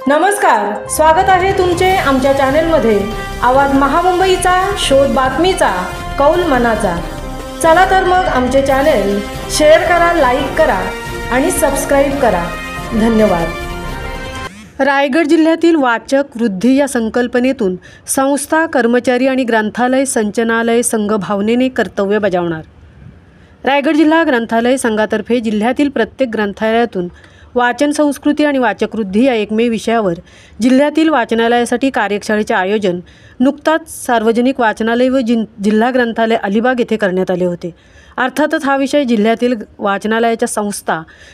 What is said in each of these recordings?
नमस्कार, स्वागत आहे तुमचे आमच्या चॅनेलमध्ये। आवाज महामुंबईचा, शोध बातमीचा, कौल मनाचा। चला तर मग आमचे चॅनेल शेअर करा, लाईक करा आणि सबस्क्राइब करा। धन्यवाद। रायगड जिल्ह्यातील वाचक वृद्धी या संकल्पनेतून संस्था, कर्मचारी आणि ग्रंथालय संचालनालय संघ भावनेने कर्तव्य बजावणार। रायगड जिल्हा ग्रंथालय संघातर्फे जिल्ह्यातील प्रत्येक ग्रंथालयातून वाचन संस्कृती आणि वाचकवृद्धी या एकमेव विषयावर जिल्ह्यातील वाचनालयासाठी कार्यशाळेचे आयोजन नुकताच सार्वजनिक वाचनालय व जिल्हा ग्रंथालय अलिबाग येथे करण्यात आले होते। अर्थातच हा विषय जिल्ह्यातील वाचनालयाच्या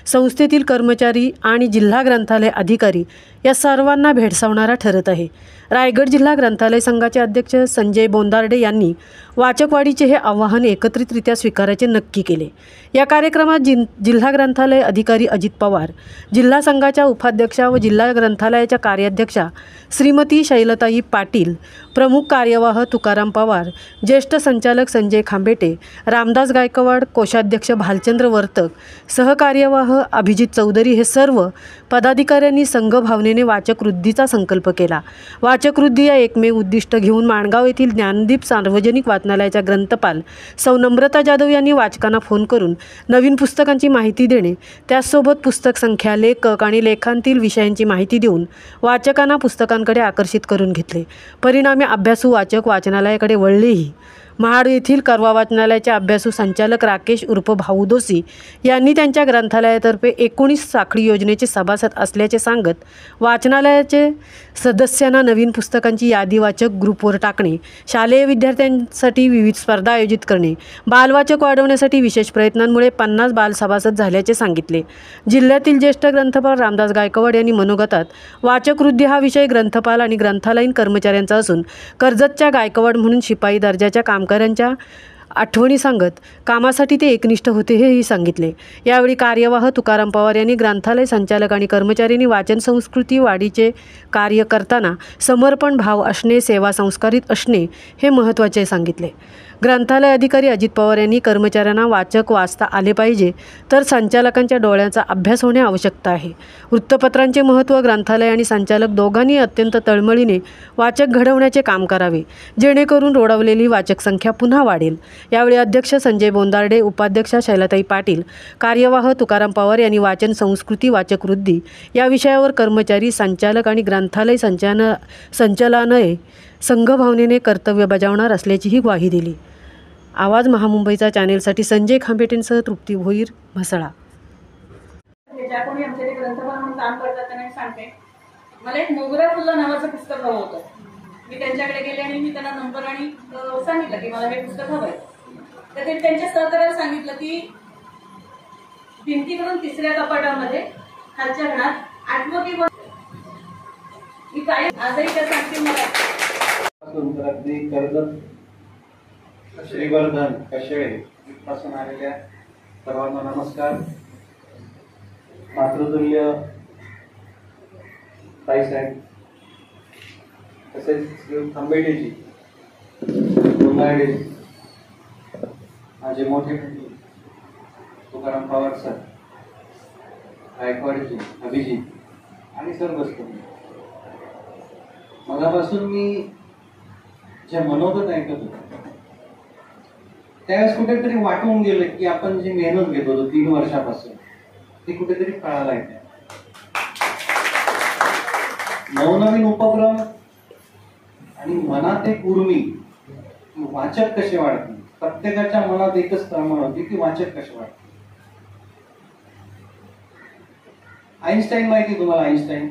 संस्थेतील कर्मचारी आणि जिल्हा ग्रंथालय अधिकारी या सर्वांना भेडसावणारा ठरत आहे। रायगड जिल्हा ग्रंथालय संघाचे अध्यक्ष संजय बोंदार्डे यांनी वाचकवाढीचे हे आवाहन एकत्रितरित्या स्वीकारायचे नक्की केले। या कार्यक्रमात जिल्हा ग्रंथालय अधिकारी अजित पवार, जिल्हा संघाच्या उपाध्यक्षा व जिल्हा ग्रंथालयाच्या कार्याध्यक्षा श्रीमती शैलताई पाटील, प्रमुख कार्यवाह तुकाराम पवार, ज्येष्ठ संचालक संजय खांबेटे, रामदास गायकवाड, कोषाध्यक्ष भालचंद्र वर्तक, सहकार्यवाह अभिजित चौधरी हे सर्व पदाधिकाऱ्यांनी संघ भावनेने वाचकवृद्धीचा संकल्प केला। वाचकवृद्धी या एकमेव उद्दिष्ट घेऊन माणगाव येथील ज्ञानदीप सार्वजनिक वाचनालयाच्या ग्रंथपाल सौ नम्रता जाधव यांनी वाचकांना फोन करून नवीन पुस्तकांची माहिती देणे, त्याचसोबत पुस्तक संख्या, लेखक आणि लेखांतील विषयांची माहिती देऊन वाचकांना पुस्तकांकडे आकर्षित करून घेतले। परिणामी अभ्यासू वाचक वाचनालयाकडे वळलेही। महाड येथील करवा वाचनालयाचे अभ्यासू संचालक राकेश उर्फ भाऊ दोसी यांनी त्यांच्या ग्रंथालयातर्फे 19 साखळी योजनेचे सभासद असल्याचे सांगत वाचनालयाचे सदस्यांना नवीन पुस्तकांची यादी वाचक ग्रुपवर टाकणे, शालेय विद्यार्थ्यांसाठी विविध स्पर्धा आयोजित करणे, बालवाचक वाढवण्यासाठी विशेष प्रयत्नांमुळे 50 बाल सभासद झाल्याचे सांगितले। जिल्ह्यातील ज्येष्ठ ग्रंथपाल रामदास गायकवाड यांनी मनोगतात वाचकवृद्धी हा विषय ग्रंथपाल आणि ग्रंथालयीन कर्मचाऱ्यांचा असून कर्जतच्या गायकवाड म्हणून शिपाई दर्जाच्या कामगारांच्या आठवणी सांगत कामासाठी ते एकनिष्ठ होते हेही सांगितले। यावेळी कार्यवाह तुकाराम पवार यांनी ग्रंथालय संचालक आणि कर्मचाऱ्यांनी वाचन संस्कृती वाढीचे कार्य करताना समर्पण भाव असणे, सेवा संस्कारित असणे हे महत्त्वाचे सांगितले। ग्रंथालय अधिकारी अजित पवार यांनी कर्मचाऱ्यांना वाचक वाचता आले पाहिजे, तर संचालकांच्या डोळ्यांचा अभ्यास होणे आवश्यक आहे। वृत्तपत्रांचे महत्त्व ग्रंथालय आणि संचालक दोघांनी अत्यंत तळमळीने वाचक घडवण्याचे काम करावे, जेणेकरून रोडावलेली वाचक संख्या पुन्हा वाढेल। यावेळी अध्यक्ष संजय बोंदार्डे, उपाध्यक्षा शैलताई पाटील, कार्यवाह तुकाराम पवार यांनी वाचन संस्कृती वाचकवृद्धी या विषयावर कर्मचारी, संचालक आणि ग्रंथालय संचालनालय संघ भावनेने कर्तव्य बजावणार असल्याचीही ग्वाही दिली। आवाज महामुंबईचा चॅनेलसाठी संजय खांबेटेंसह तृप्ती भोईर, म्हसळा। ज्या कोणी आमच्याकडे ग्रंथपाल म्हणून काम करतात त्यांना सांगते, मला एक मोगरा फुलं नावाचं पुस्तक हवं होतं। मी त्यांच्याकडे गेले आणि मी त्यांना नंबर आणि सांगितलं की मला हे पुस्तक हवंय। तर ते त्यांच्या सहकार्याला सांगितलं की भिंतीकडून 3ऱ्या कपाटामध्ये खालच्या घरात 8वं किंवा मी काय आजही त्या सांगते मला श्रीवर्धन कशेळे पासून आलेल्या सर्वांना नमस्कार। मातृतुल्य ताईसाहेब तसेच खांबेटेजी, बोंदार्डे, माझे मोठे तुकाराम पवार सर, गायकवाडजी, अभिजित आणि सर्व मगापासून मी जे मनोगत ऐकत होतो त्यावेळेस कुठेतरी वाटून गेलं की आपण जी मेहनत घेत होतो 3 वर्षापासून ती कुठेतरी फळाला येते। नवनवीन उपक्रम आणि मनात एक उर्मी, वाचक कसे वाढतील, प्रत्येकाच्या मनात एकच तळमळ होती की वाचक कसे वाढतील। आईन्स्टाईन माहिती तुम्हाला? आईन्स्टाईन